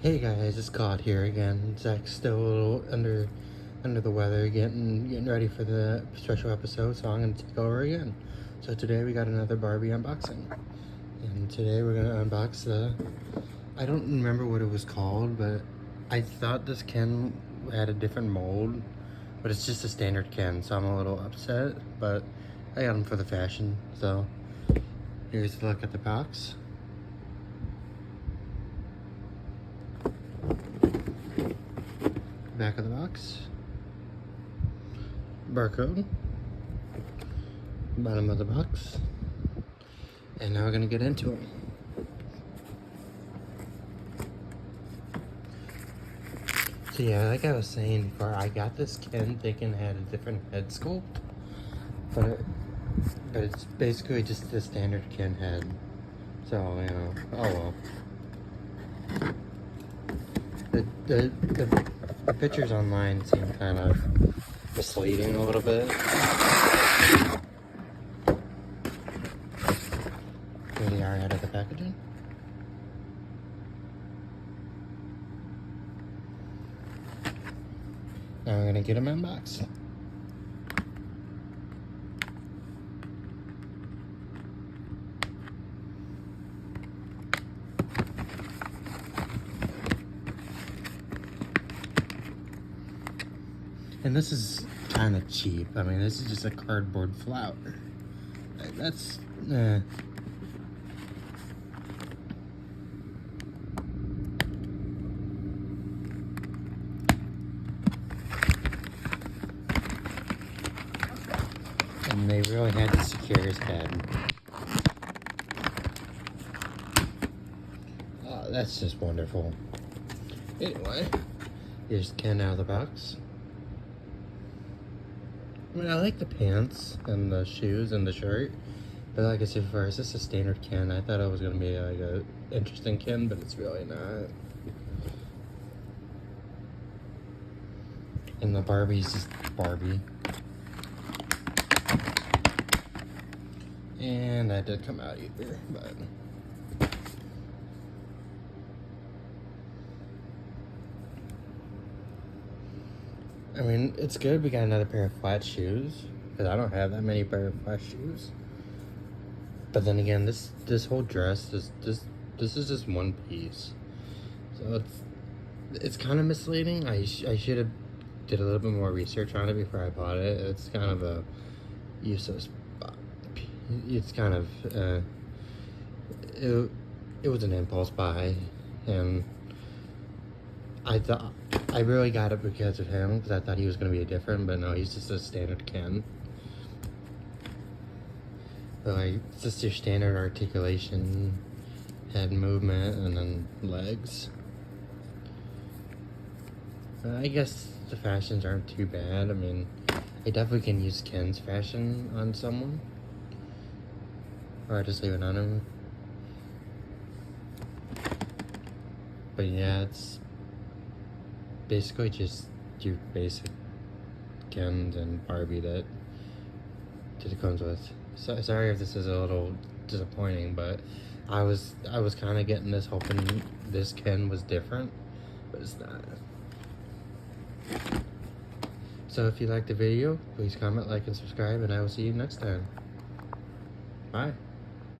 Hey guys, it's Scott here again. Zach's still a little under the weather, getting ready for the special episode, so I'm gonna take over again. So today we got another Barbie unboxing, and today we're gonna unbox the. I don't remember what it was called, but I thought this Ken had a different mold, but it's just a standard Ken, so I'm a little upset. But I got him for the fashion. So here's a look at the box. Back of the box, barcode, bottom of the box, and now we're gonna get into it. So yeah, like I was saying before, I got this Ken thinking it had a different head sculpt, but it's basically just the standard Ken head. So you know, oh well. The pictures online seem kind of misleading a little bit. Here they are out of the packaging. Now I'm gonna get them unboxed. And this is kind of cheap. I mean, this is just a cardboard flower. That's, And they really had to secure his head. Oh, that's just wonderful. Anyway, here's Ken out of the box. I mean, I like the pants and the shoes and the shirt, but like I said before, it's just a standard Ken. I thought it was gonna be like a interesting Ken, but it's really not. And the Barbie's just Barbie. And that did come out either, but I mean, it's good we got another pair of flat shoes, because I don't have that many pair of flat shoes. But then again, this whole dress, this is just one piece, so it's kind of misleading. I should have did a little bit more research on it before I bought it. It's kind of a useless. It's kind of it was an impulse buy, and I really got it because of him, because I thought he was going to be different, but no, he's just a standard Ken. But like, it's just your standard articulation, head movement, and then legs. I guess the fashions aren't too bad. I mean, I definitely can use Ken's fashion on someone, or I just leave it on him. But yeah, it's basically just your basic Kens and Barbie that it comes with. So sorry if this is a little disappointing, but I was kind of getting this, hoping this Ken was different, but it's not. So if you liked the video, please comment, like, and subscribe, and I will see you next time. Bye.